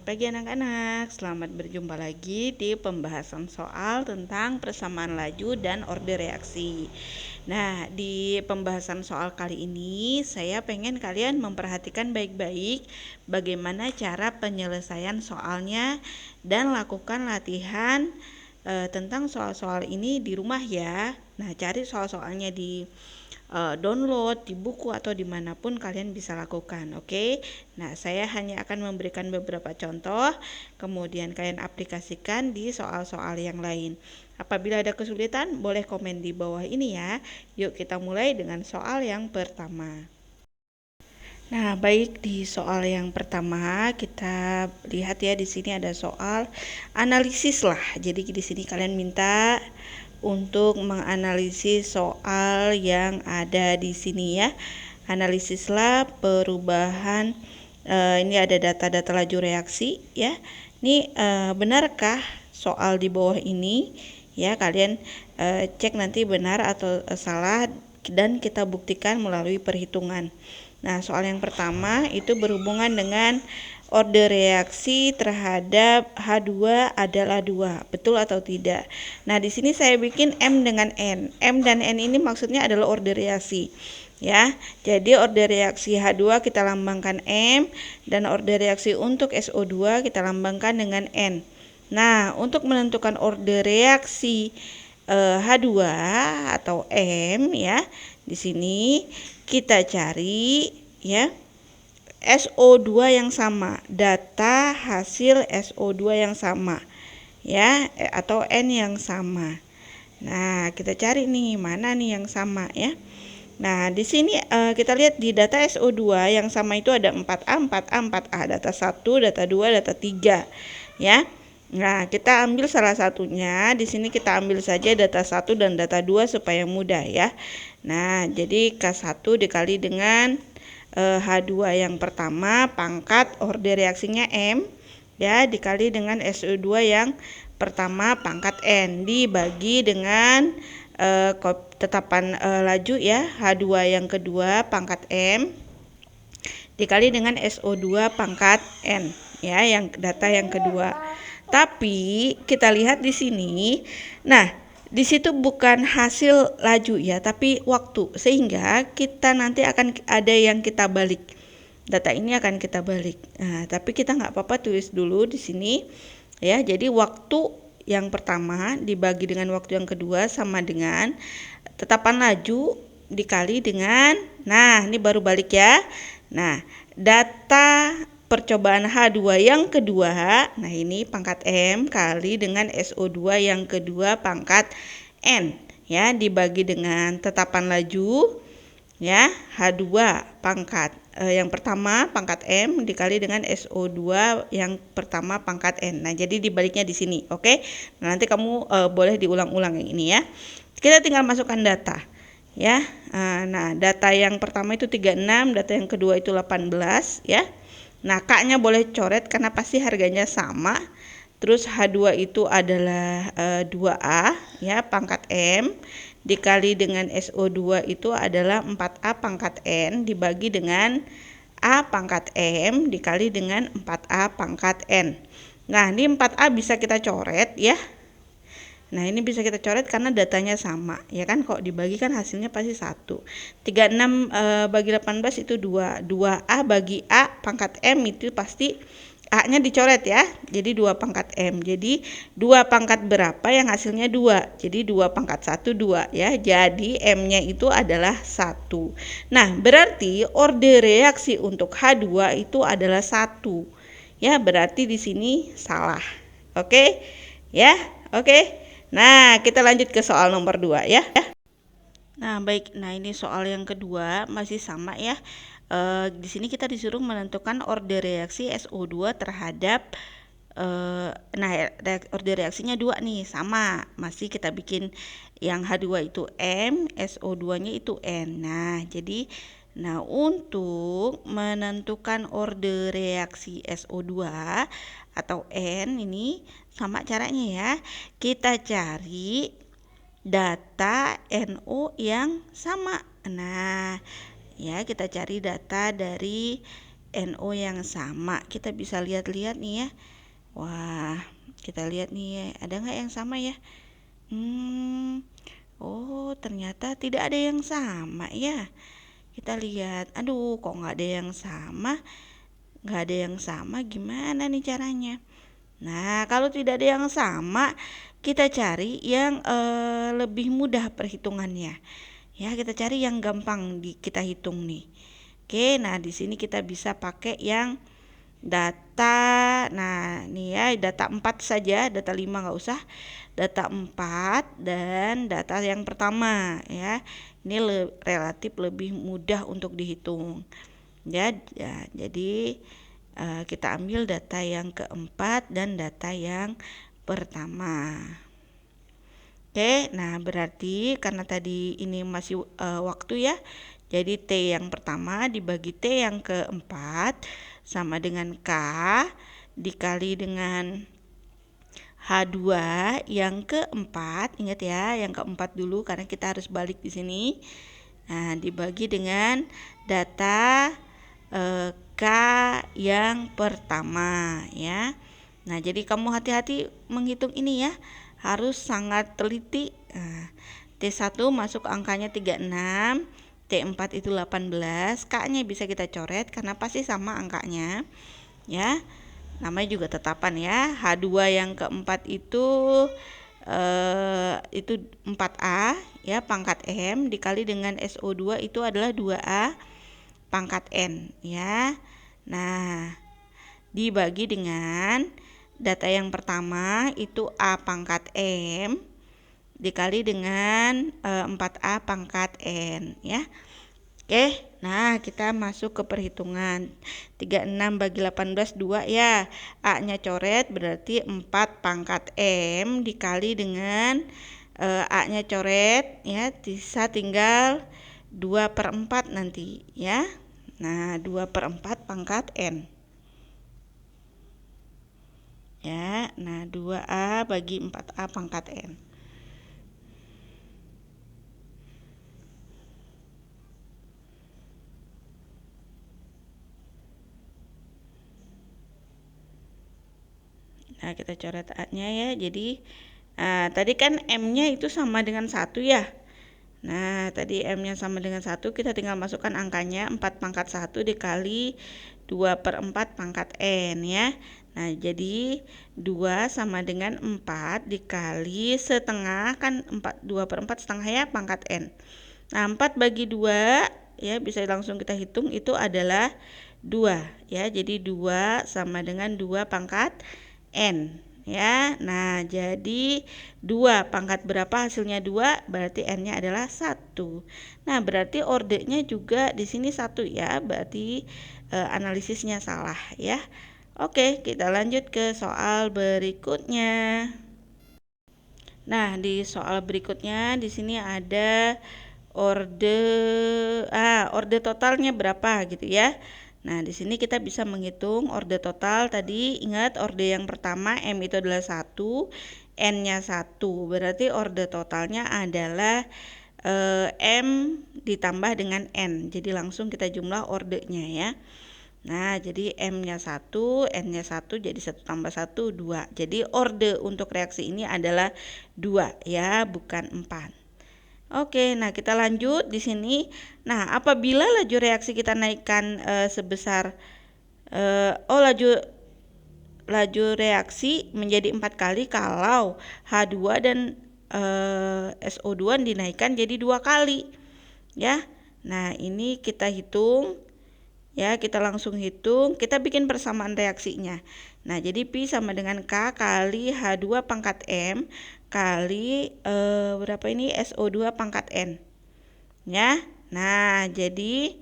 Selamat pagi anak-anak, selamat berjumpa lagi di pembahasan soal tentang persamaan laju dan order reaksi. Nah, di pembahasan soal kali ini saya pengen kalian memperhatikan baik-baik bagaimana cara penyelesaian soalnya dan lakukan latihan tentang soal-soal ini di rumah ya. Nah, cari soal-soalnya di download di buku atau dimanapun kalian bisa lakukan. Oke. Nah, saya hanya akan memberikan beberapa contoh, kemudian kalian aplikasikan di soal-soal yang lain. Apabila ada kesulitan, boleh komen di bawah ini ya. Yuk kita mulai dengan soal yang pertama. Nah, baik, di soal yang pertama kita lihat ya, di sini ada soal analisis lah. Jadi di sini kalian minta untuk menganalisis soal yang ada di sini ya. Analisislah perubahan ini ada data-data laju reaksi ya. Ini benarkah soal di bawah ini ya, kalian cek nanti benar atau salah dan kita buktikan melalui perhitungan. Nah, soal yang pertama itu berhubungan dengan order reaksi terhadap H2 adalah 2. Betul atau tidak? Nah, di sini saya bikin M dengan N. M dan N ini maksudnya adalah order reaksi. Ya. Jadi order reaksi H2 kita lambangkan M dan order reaksi untuk SO2 kita lambangkan dengan N. Nah, untuk menentukan order reaksi H2 atau M ya, di sini kita cari ya SO2 yang sama, data hasil SO2 yang sama ya, atau N yang sama. Nah, kita cari nih mana nih yang sama ya. Nah, di sini kita lihat di data SO2 yang sama itu ada 4A, 4A, 4A, data 1, data 2, data 3 ya. Nah, kita ambil salah satunya. Di sini kita ambil saja data 1 dan data 2 supaya mudah ya. Nah, jadi K1 dikali dengan H2 yang pertama pangkat order reaksinya M ya, dikali dengan SO2 yang pertama pangkat N dibagi dengan tetapan laju ya, H2 yang kedua pangkat M dikali dengan SO2 pangkat N ya, yang data yang kedua. Tapi kita lihat di sini, nah di situ bukan hasil laju ya, tapi waktu, sehingga kita nanti akan ada yang kita balik. Data ini akan kita balik. Nah, tapi kita nggak apa-apa tulis dulu di sini ya. Jadi waktu yang pertama dibagi dengan waktu yang kedua sama dengan tetapan laju dikali dengan, nah ini baru balik ya. Nah, data percobaan H2 yang kedua, nah ini pangkat M kali dengan SO2 yang kedua pangkat N ya, dibagi dengan tetapan laju ya, H2 pangkat yang pertama pangkat M dikali dengan SO2 yang pertama pangkat N. Nah, jadi dibaliknya di sini. Oke. Nah, nanti kamu boleh diulang-ulang yang ini ya. Kita tinggal masukkan data ya. Nah, data yang pertama itu 36, data yang kedua itu 18 ya. Nah, K-nya boleh coret karena pasti harganya sama. Terus H2 itu adalah 2A ya, pangkat M dikali dengan SO2 itu adalah 4A pangkat N dibagi dengan A pangkat M dikali dengan 4A pangkat N. Nah, ini 4A bisa kita coret ya. Nah, ini bisa kita coret karena datanya sama ya kan, kok dibagi kan hasilnya pasti 1. 36 bagi 18 itu 2. 2A bagi A pangkat M itu pasti A-nya dicoret ya. Jadi 2 pangkat M. Jadi 2 pangkat berapa yang hasilnya 2. Jadi 2 pangkat 1 2 ya. Jadi M-nya itu adalah 1. Nah, berarti order reaksi untuk H2 itu adalah 1. Ya, berarti di sini salah. Oke? Ya, oke. Nah, kita lanjut ke soal nomor 2 ya. Nah, baik. Nah, ini soal yang kedua masih sama ya. Di sini kita disuruh menentukan order reaksi SO2 terhadap nah, order reaksinya 2 nih, sama. Masih kita bikin yang H2 itu M, SO2-nya itu N. Nah, jadi untuk menentukan order reaksi SO2 atau N ini sama caranya ya. Kita cari data NO yang sama. Nah, ya kita cari data dari NO yang sama. Kita bisa lihat-lihat nih ya. Wah, kita lihat nih, ada nggak yang sama ya? Oh, ternyata tidak ada yang sama ya. Kita lihat, aduh, kok nggak ada yang sama? Nggak ada yang sama, gimana nih caranya? Nah, kalau tidak ada yang sama, kita cari yang lebih mudah perhitungannya. Ya, kita cari yang gampang kita hitung nih. Oke, nah di sini kita bisa pakai yang data. Nah, nih ya, data 4 saja, data 5 nggak usah. Data 4 dan data yang pertama ya. Ini relatif lebih mudah untuk dihitung. Ya, jadi kita ambil data yang keempat dan data yang pertama. Oke, nah berarti karena tadi ini masih waktu ya. Jadi T yang pertama dibagi T yang keempat sama dengan K dikali dengan H2 yang keempat. Ingat ya, yang keempat dulu karena kita harus balik di sini. Nah, dibagi dengan data K yang pertama ya. Nah, jadi kamu hati-hati menghitung ini ya. Harus sangat teliti. Nah, T1 masuk angkanya 36, T4 itu 18, K-nya bisa kita coret karena pasti sama angkanya. Ya. Namanya juga tetapan ya. H2 yang keempat itu 4A ya, pangkat M dikali dengan SO2 itu adalah 2A pangkat N ya. Nah, dibagi dengan data yang pertama itu A pangkat M dikali dengan 4A pangkat N ya. Oke, nah kita masuk ke perhitungan. 36 bagi 18 2 ya. A-nya coret berarti 4 pangkat M dikali dengan A-nya coret ya, bisa tinggal 2/4 nanti ya. Nah, 2/4 pangkat N. Ya, nah 2A bagi 4A pangkat N. Nah, kita coret A-nya ya. Jadi tadi kan M-nya itu sama dengan 1 ya. Nah, tadi M-nya sama dengan 1, kita tinggal masukkan angkanya 4 pangkat 1 dikali 2/4 pangkat N ya. Nah, jadi 2 sama dengan 4 dikali setengah, kan 2/4 setengah ya, pangkat N. Nah, 4 bagi 2 ya, bisa langsung kita hitung itu adalah 2 ya. Jadi 2 sama dengan 2 pangkat N ya. Nah, jadi 2 pangkat berapa hasilnya 2, berarti N-nya adalah 1. Nah, berarti ordenya juga di sini 1 ya, berarti analisisnya salah ya. Oke, kita lanjut ke soal berikutnya. Nah, di soal berikutnya di sini ada orde totalnya berapa gitu ya. Nah, di sini kita bisa menghitung orde total. Tadi ingat orde yang pertama M itu adalah 1, N-nya 1. Berarti orde totalnya adalah M ditambah dengan N. Jadi langsung kita jumlah ordenya ya. Nah, jadi M-nya 1, N-nya 1, jadi 1 tambah 1, 2. Jadi orde untuk reaksi ini adalah 2 ya, bukan 4. Oke, nah kita lanjut di sini. Nah, apabila laju reaksi kita naikkan sebesar laju reaksi menjadi 4 kali kalau H2 dan SO2 dinaikkan jadi 2 kali. Ya. Nah, ini kita hitung. Ya, kita langsung hitung, kita bikin persamaan reaksinya. Nah, jadi Pi sama dengan K kali H2 pangkat M kali berapa ini SO2 pangkat N. Ya. Nah, jadi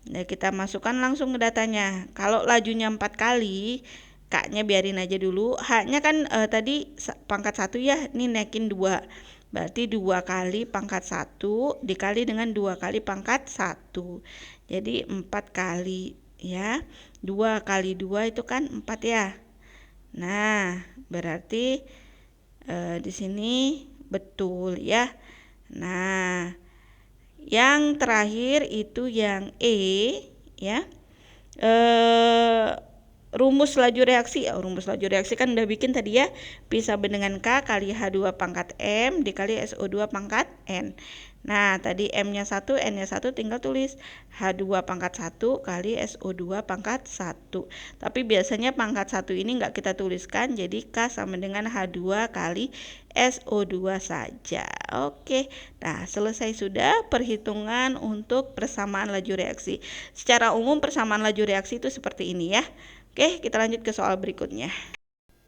kita masukkan langsung ke datanya. Kalau lajunya 4 kali, K-nya biarin aja dulu. H-nya kan tadi pangkat 1 ya, ini naikin 2. Berarti 2 kali pangkat 1 dikali dengan 2 kali pangkat 1. Jadi 4 kali ya. 2 kali 2 itu kan 4 ya. Nah, berarti di sini betul ya. Nah, yang terakhir itu yang E ya. eh, rumus laju reaksi. Rumus laju reaksi kan udah bikin tadi ya. Pi sama dengan K kali H2 pangkat M dikali SO2 pangkat N. Nah, tadi M-nya 1, N-nya 1, tinggal tulis H2 pangkat 1 kali SO2 pangkat 1. Tapi biasanya pangkat 1 ini nggak kita tuliskan, jadi K sama dengan H2 kali SO2 saja. Oke, nah selesai sudah perhitungan untuk persamaan laju reaksi. Secara umum persamaan laju reaksi itu seperti ini ya. Oke, kita lanjut ke soal berikutnya.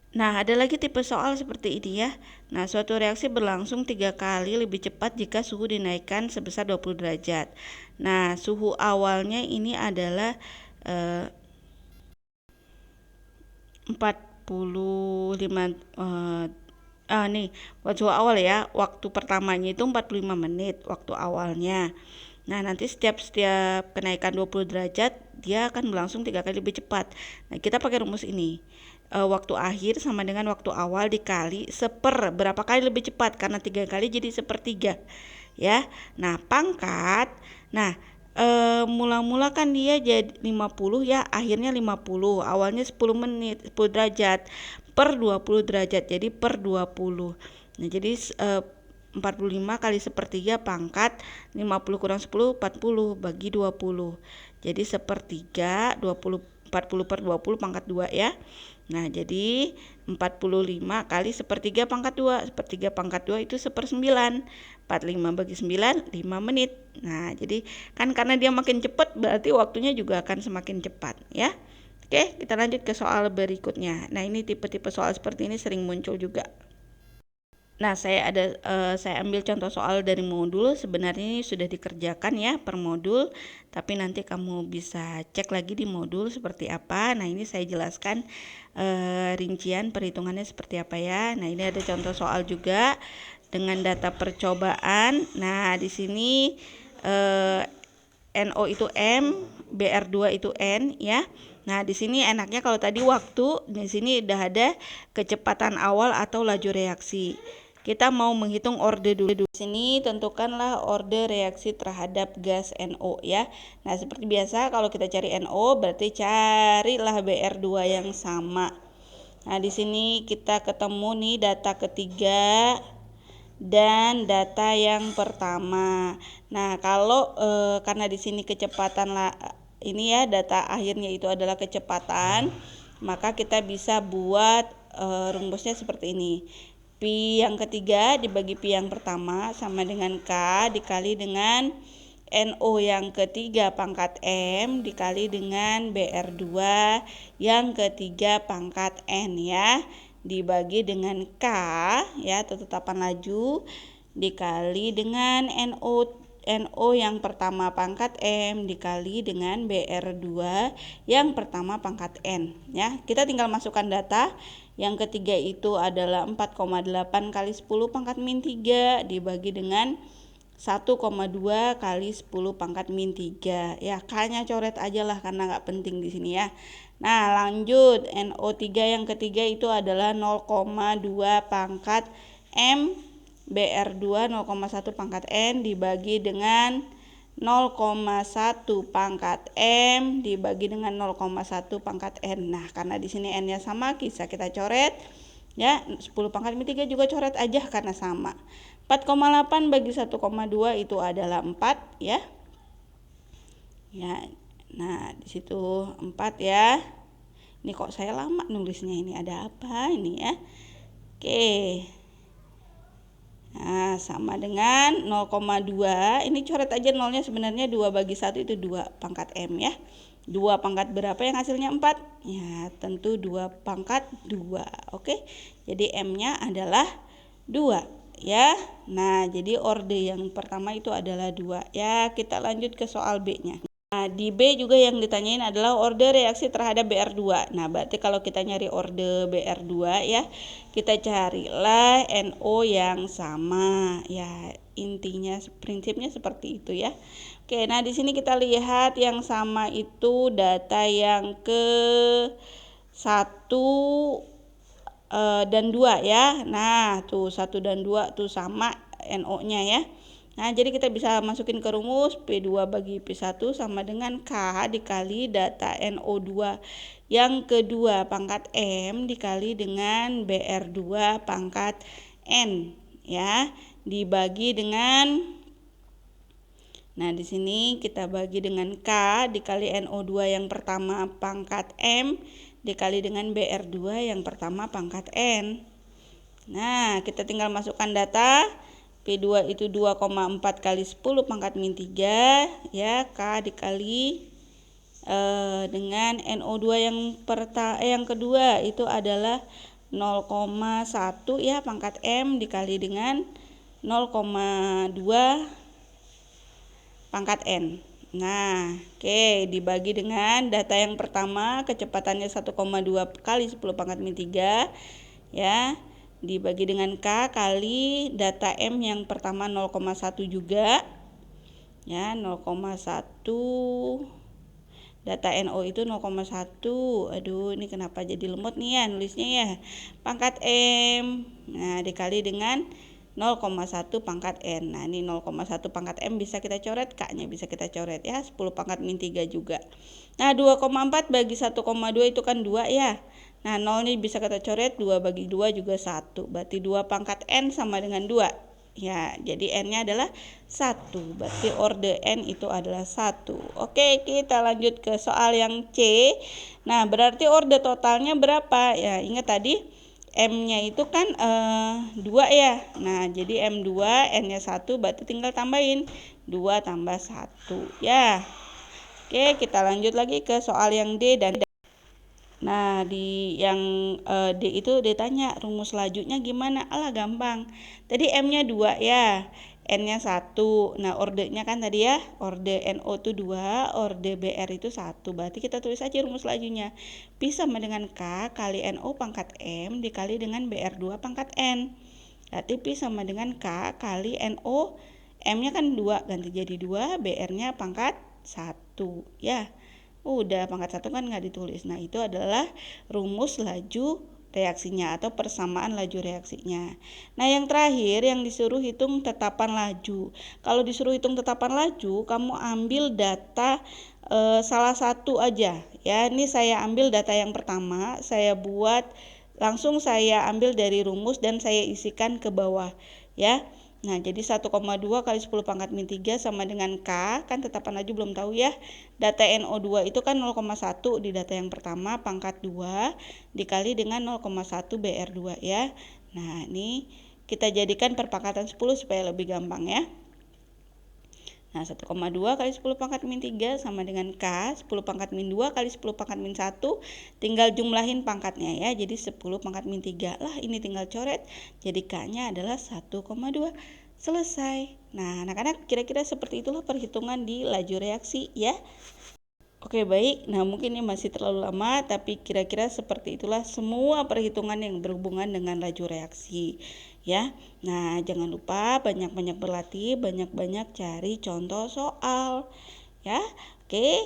Nah, ada lagi tipe soal seperti ini ya. Nah, suatu reaksi berlangsung 3 kali lebih cepat jika suhu dinaikkan sebesar 20 derajat. Nah, suhu awalnya ini adalah 45 nih, buat suhu awal ya. Waktu pertamanya itu 45 menit waktu awalnya. Nah, nanti setiap kenaikan 20 derajat dia akan berlangsung 3 kali lebih cepat. Nah, kita pakai rumus ini. Waktu akhir sama dengan waktu awal dikali berapa kali lebih cepat, karena 3 kali jadi 1/3 ya. Nah, pangkat, nah mula-mula kan dia jadi 50 ya, akhirnya 50, awalnya 10 menit 10 derajat per 20 derajat, jadi per 20. Nah, jadi 45 kali 1/3 pangkat 50 kurang 10 40 bagi 20, jadi 1/3 40 per 20 pangkat 2 ya. Nah, jadi 45 kali 1/3 pangkat 2. 1/3 pangkat 2 itu 1/9. 45 bagi 9, 5 menit. Nah, jadi kan karena dia makin cepat, berarti waktunya juga akan semakin cepat ya. Oke, kita lanjut ke soal berikutnya. Nah, ini tipe-tipe soal seperti ini sering muncul juga. Nah, saya ambil contoh soal dari modul. Sebenarnya ini sudah dikerjakan ya per modul, tapi nanti kamu bisa cek lagi di modul seperti apa. Nah, ini saya jelaskan rincian perhitungannya seperti apa ya. Nah, ini ada contoh soal juga dengan data percobaan. Nah, di sini NO itu M, BR2 itu N ya. Nah, di sini enaknya kalau tadi waktu, di sini udah ada kecepatan awal atau laju reaksi. Kita mau menghitung orde dulu. Di sini tentukanlah orde reaksi terhadap gas NO ya. Nah, seperti biasa kalau kita cari NO berarti carilah BR2 yang sama. Nah, di sini kita ketemu nih data ketiga dan data yang pertama. Nah, kalau karena di sini kecepatan ini ya, data akhirnya itu adalah kecepatan, maka kita bisa buat rumusnya seperti ini. Pi yang ketiga dibagi Pi yang pertama sama dengan K dikali dengan NO yang ketiga pangkat M dikali dengan BR2 yang ketiga pangkat N ya, dibagi dengan K ya, tetetapan laju, dikali dengan NO yang pertama pangkat M dikali dengan BR2 yang pertama pangkat N ya. Kita tinggal masukkan data. Yang ketiga itu adalah 4,8 kali 10 pangkat min 3 dibagi dengan 1,2 kali 10 pangkat min 3 ya. K-nya coret aja lah karena nggak penting di sini ya. Nah, lanjut NO3 yang ketiga itu adalah 0,2 pangkat M, BR2 0,1 pangkat N dibagi dengan 0,1 pangkat M dibagi dengan 0,1 pangkat N. Nah, karena di sini N-nya sama, bisa kita coret ya. 10 pangkat min 3 juga coret aja karena sama. 4,8 bagi 1,2 itu adalah 4 ya. Ya. Nah, di situ 4 ya. Ini kok saya lama nulisnya, ini ada apa ini ya? Oke. Nah, sama dengan 0,2. Ini coret aja nolnya, sebenarnya 2 bagi 1 itu 2 pangkat M ya. 2 pangkat berapa yang hasilnya 4? Ya, tentu 2 pangkat 2. Oke. Jadi M-nya adalah 2 ya. Nah, jadi orde yang pertama itu adalah 2 ya. Kita lanjut ke soal B-nya. Nah, di B juga yang ditanyain adalah orde reaksi terhadap BR2. Nah, berarti kalau kita nyari orde BR2 ya, kita carilah NO yang sama. Ya, intinya prinsipnya seperti itu ya. Oke, nah di sini kita lihat yang sama itu data yang ke 1 dan 2 ya. Nah, tuh 1 dan 2 tuh sama NO-nya ya. Nah, jadi kita bisa masukin ke rumus P2 bagi P1 sama dengan K dikali data NO2 yang kedua pangkat M dikali dengan BR2 pangkat N ya, dibagi dengan, nah di sini kita bagi dengan K dikali NO2 yang pertama pangkat M dikali dengan BR2 yang pertama pangkat N. Nah, kita tinggal masukkan data. P2 itu 2,4 kali 10 pangkat min 3 ya, K dikali dengan NO2 yang kedua itu adalah 0,1 ya pangkat M dikali dengan 0,2 pangkat N. Nah, oke, dibagi dengan data yang pertama kecepatannya 1,2 kali 10 pangkat min 3 ya, dibagi dengan K kali data M yang pertama 0,1 juga ya, 0,1, data NO itu 0,1. Aduh, ini kenapa jadi lemot nih ya nulisnya ya, pangkat M, nah dikali dengan 0,1 pangkat N. Nah ini 0,1 pangkat M bisa kita coret, K nya bisa kita coret ya, 10 pangkat min 3 juga. Nah 2,4 bagi 1,2 itu kan 2 ya. Nah 0 ini bisa kita coret, 2 bagi 2 juga 1, berarti 2 pangkat N sama dengan 2 ya, jadi N nya adalah 1, berarti orde N itu adalah 1. Oke, kita lanjut ke soal yang C. Nah berarti orde totalnya berapa ya, ingat tadi M nya itu kan 2 ya, nah jadi M2 N nya 1, berarti tinggal tambahin 2 tambah 1 ya. Oke, kita lanjut lagi ke soal yang D dan nah di yang D itu ditanya rumus lajunya gimana. Alah gampang, tadi M nya 2 ya, N nya 1. Nah ordenya kan tadi ya, orde NO itu 2, orde BR itu 1, berarti kita tulis aja rumus lajunya, P sama dengan K kali NO pangkat M dikali dengan BR2 pangkat N. Berarti P sama dengan K kali NO, M nya kan 2, ganti jadi 2, BR nya pangkat 1 ya. Udah, pangkat 1 kan nggak ditulis. Nah itu adalah rumus laju reaksinya atau persamaan laju reaksinya. Nah yang terakhir yang disuruh hitung tetapan laju. Kalau disuruh hitung tetapan laju, kamu ambil data salah satu aja ya. Ini saya ambil data yang pertama, saya buat langsung, saya ambil dari rumus dan saya isikan ke bawah ya. Nah jadi 1,2 kali 10 pangkat min 3 sama dengan K, kan tetapan laju belum tahu ya. Data NO2 itu kan 0,1 di data yang pertama pangkat 2 dikali dengan 0,1 BR2 ya. Nah ini kita jadikan perpangkatan 10 supaya lebih gampang ya. Nah 1,2 kali 10 pangkat min 3 sama dengan K 10 pangkat min 2 kali 10 pangkat min 1, tinggal jumlahin pangkatnya ya, jadi 10 pangkat min 3 lah, ini tinggal coret, jadi K nya adalah 1,2. Selesai. Nah anak-anak, kira-kira seperti itulah perhitungan di laju reaksi ya. Oke baik, nah mungkin ini masih terlalu lama, tapi kira-kira seperti itulah semua perhitungan yang berhubungan dengan laju reaksi ya. Nah jangan lupa banyak-banyak berlatih, banyak-banyak cari contoh soal ya. Oke,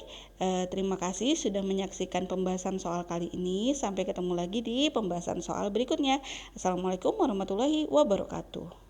terima kasih sudah menyaksikan pembahasan soal kali ini. Sampai ketemu lagi di pembahasan soal berikutnya. Assalamualaikum warahmatullahi wabarakatuh.